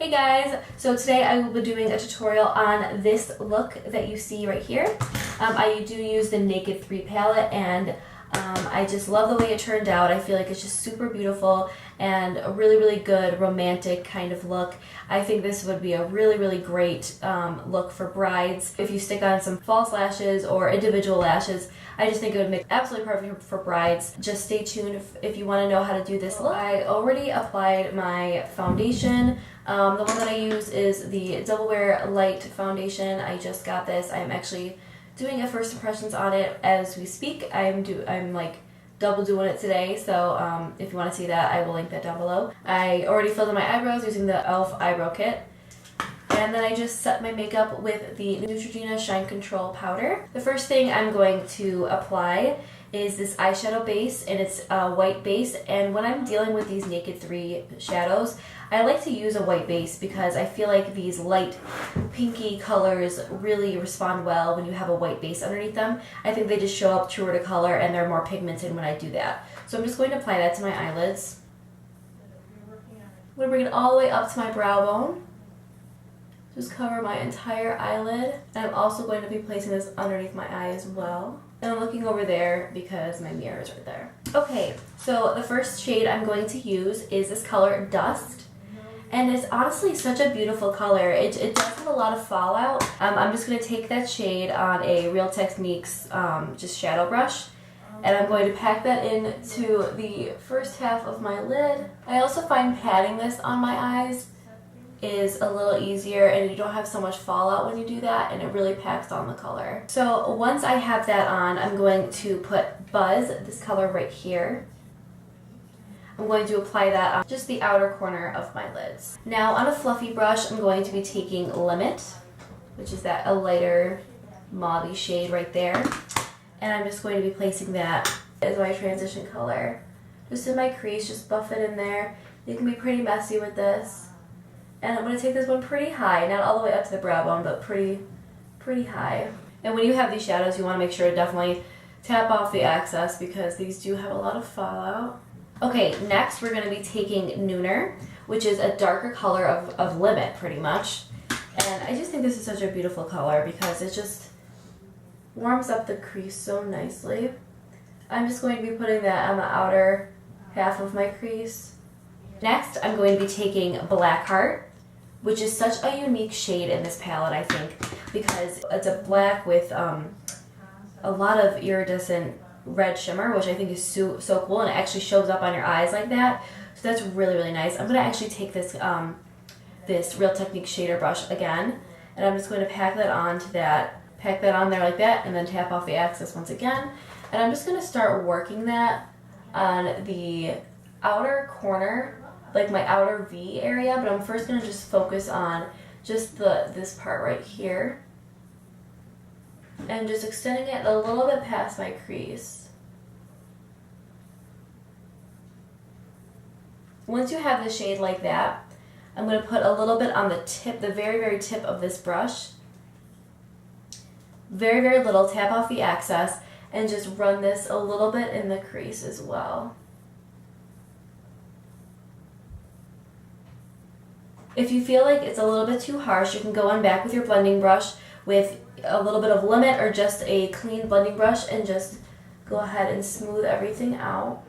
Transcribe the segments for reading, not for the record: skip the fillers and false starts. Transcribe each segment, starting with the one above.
Hey guys, so today I will be doing a tutorial on this look that you see right here. I do use the Naked 3 palette, and I just love the way it turned out. I feel like it's just super beautiful and a really good romantic kind of look. I think this would be a really great look for brides. If you stick on some false lashes or individual lashes, I just think it would make absolutely perfect for brides. Just stay tuned if you want to know how to do this look. I already applied my foundation. The one that I use is the Double Wear Light Foundation. I just got this. I'm actually doing a first impressions on it as we speak. I'm like double doing it today, so if you want to see that, I will link that down below. I already filled in my eyebrows using the e.l.f. eyebrow kit. And then I just set my makeup with the Neutrogena Shine Control powder. The first thing I'm going to apply is this eyeshadow base, and it's a white base. And when I'm dealing with these Naked 3 shadows, I like to use a white base because I feel like these light pinky colors really respond well when you have a white base underneath them. I think they just show up truer to color and they're more pigmented when I do that. So I'm just going to apply that to my eyelids. I'm going to bring it all the way up to my brow bone. Just cover my entire eyelid. And I'm also going to be placing this underneath my eye as well. And I'm looking over there because my mirror is right there. Okay, so the first shade I'm going to use is this color Dust. And it's honestly such a beautiful color. It does have a lot of fallout. I'm just going to take that shade on a Real Techniques just shadow brush. And I'm going to pack that into the first half of my lid. I also find patting this on my eyes is a little easier, and you don't have so much fallout when you do that, and it really packs on the color. So once I have that on, I'm going to put Buzz, this color right here. I'm going to apply that on just the outer corner of my lids. Now on a fluffy brush, I'm going to be taking Limit, which is a lighter mauve shade right there. And I'm just going to be placing that as my transition color. Just in my crease, just buff it in there. You can be pretty messy with this. And I'm going to take this one pretty high, not all the way up to the brow bone, but pretty high. And when you have these shadows, you want to make sure to definitely tap off the excess because these do have a lot of fallout. Okay, next we're going to be taking Nooner, which is a darker color of Limit pretty much. And I just think this is such a beautiful color because it just warms up the crease so nicely. I'm just going to be putting that on the outer half of my crease. Next, I'm going to be taking Blackheart, which is such a unique shade in this palette, I think, because it's a black with a lot of iridescent red shimmer, which I think is so cool, and it actually shows up on your eyes like that. So that's really nice. I'm going to actually take this this Real Techniques shader brush again, and I'm just going to pack that on there like that, and then tap off the excess once again. And I'm just going to start working that on the outer corner, like my outer V area, but I'm first going to just focus on just this part right here and just extending it a little bit past my crease. Once you have the shade like that, I'm going to put a little bit on the tip, the very tip of this brush. Very little, tap off the excess, and just run this a little bit in the crease as well. If you feel like it's a little bit too harsh, you can go on back with your blending brush with a little bit of Limit or just a clean blending brush and just go ahead and smooth everything out.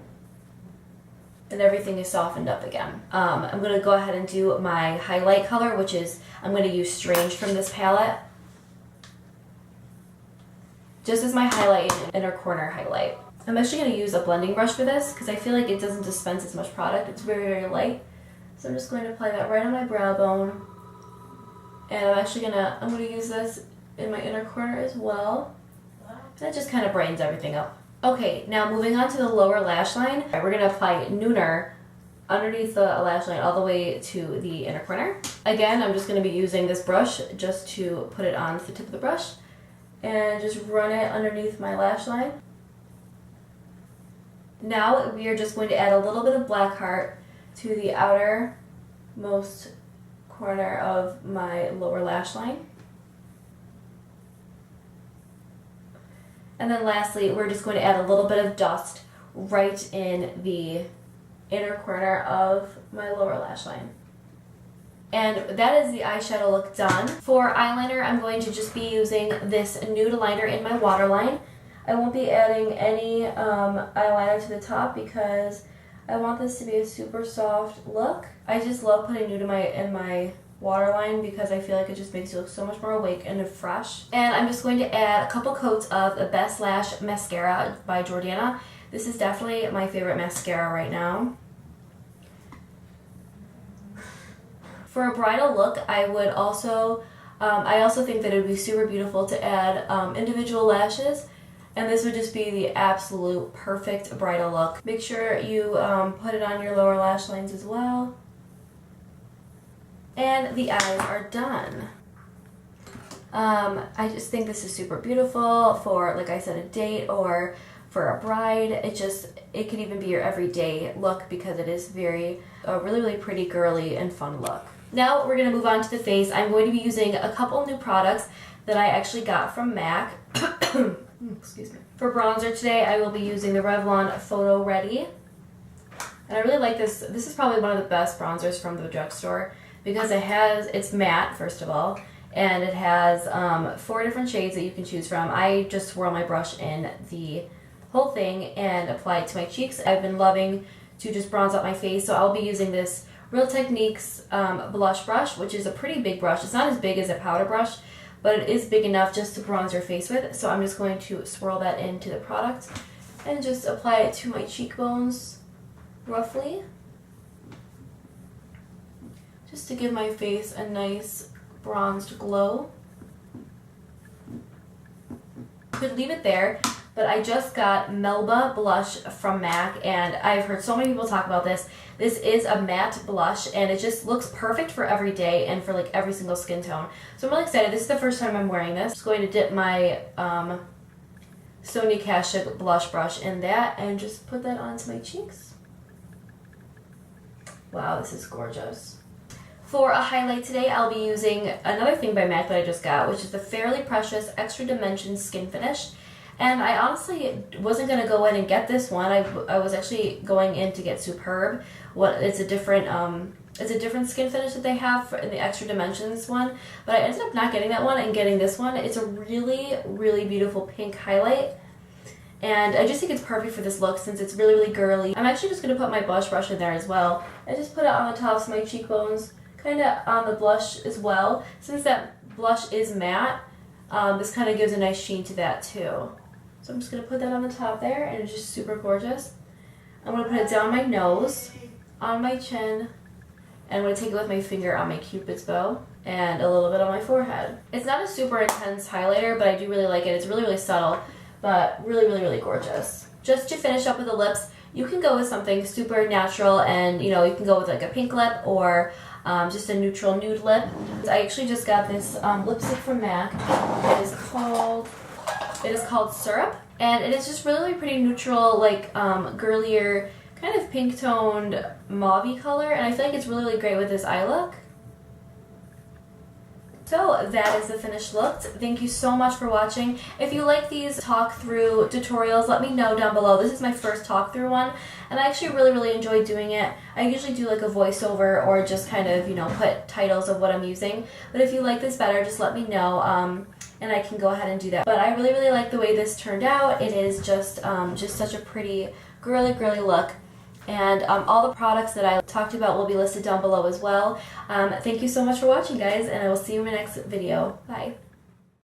And everything is softened up again. I'm going to go ahead and do my highlight color, which is, I'm going to use Strange from this palette. Just as my highlight and inner corner highlight. I'm actually going to use a blending brush for this because I feel like it doesn't dispense as much product. It's very light. So I'm just going to apply that right on my brow bone. And I'm going to use this in my inner corner as well. That just kind of brightens everything up. Okay, now moving on to the lower lash line. We're going to apply Nooner underneath the lash line all the way to the inner corner. Again, I'm just going to be using this brush just to put it on the tip of the brush and just run it underneath my lash line. Now we are just going to add a little bit of Blackheart to the outermost corner of my lower lash line. And then lastly, we're just going to add a little bit of Dust right in the inner corner of my lower lash line. And that is the eyeshadow look done. For eyeliner, I'm going to just be using this nude liner in my waterline. I won't be adding any eyeliner to the top because I want this to be a super soft look. I just love putting nude in my waterline because I feel like it just makes you look so much more awake and fresh. And I'm just going to add a couple coats of the Best Lash mascara by Jordana. This is definitely my favorite mascara right now. For a bridal look, I also think that it would be super beautiful to add individual lashes, and this would just be the absolute perfect bridal look. Make sure you put it on your lower lash lines as well. And the eyes are done. I just think this is super beautiful for, like I said, a date or for a bride. It could even be your everyday look because it is a really pretty, girly, and fun look. Now we're going to move on to the face. I'm going to be using a couple new products that I actually got from MAC. Excuse me. For bronzer today, I will be using the Revlon Photo Ready. And I really like this. This is probably one of the best bronzers from the drugstore because it's matte, first of all, and it has 4 different shades that you can choose from. I just swirl my brush in the whole thing and apply it to my cheeks. I've been loving to just bronze up my face, so I'll be using this Real Techniques blush brush, which is a pretty big brush. It's not as big as a powder brush, but it is big enough just to bronze your face with. So I'm just going to swirl that into the product and just apply it to my cheekbones roughly, just to give my face a nice bronzed glow. Could leave it there, but I just got Melba blush from MAC, and I've heard so many people talk about this. This is a matte blush, and it just looks perfect for every day and for like every single skin tone. So I'm really excited. This is the first time I'm wearing this. I'm just going to dip my Sonia Kashuk blush brush in that and just put that onto my cheeks. Wow, this is gorgeous. For a highlight today, I'll be using another thing by MAC that I just got, which is the Fairly Precious Extra Dimension Skin Finish. And I honestly wasn't going to go in and get this one. I was actually going in to get Superb. It's a different skin finish that they have in the Extra Dimensions one. But I ended up not getting that one and getting this one. It's a really, really beautiful pink highlight. And I just think it's perfect for this look since it's really, really girly. I'm actually just going to put my blush brush in there as well. I just put it on the tops of my cheekbones, kind of on the blush as well. Since that blush is matte, this kind of gives a nice sheen to that too. So I'm just going to put that on the top there, and it's just super gorgeous. I'm going to put it down my nose, on my chin, and I'm going to take it with my finger on my Cupid's bow, and a little bit on my forehead. It's not a super intense highlighter, but I do really like it. It's really, really subtle, but really, really, really gorgeous. Just to finish up with the lips, you can go with something super natural, and you can go with like a pink lip or just a neutral nude lip. I actually just got this lipstick from MAC. It is called Syrup, and it is just really pretty neutral, like girlier, kind of pink toned mauve-y color, and I feel like it's really, really great with this eye look. So that is the finished look. Thank you so much for watching. If you like these talk through tutorials, let me know down below. This is my first talk through one, and I actually really, really enjoy doing it. I usually do like a voiceover or just kind of, put titles of what I'm using. But if you like this better, just let me know, and I can go ahead and do that. But I really, really like the way this turned out. It is just such a pretty, girly, girly look. And all the products that I talked about will be listed down below as well. Thank you so much for watching, guys, and I will see you in my next video. Bye.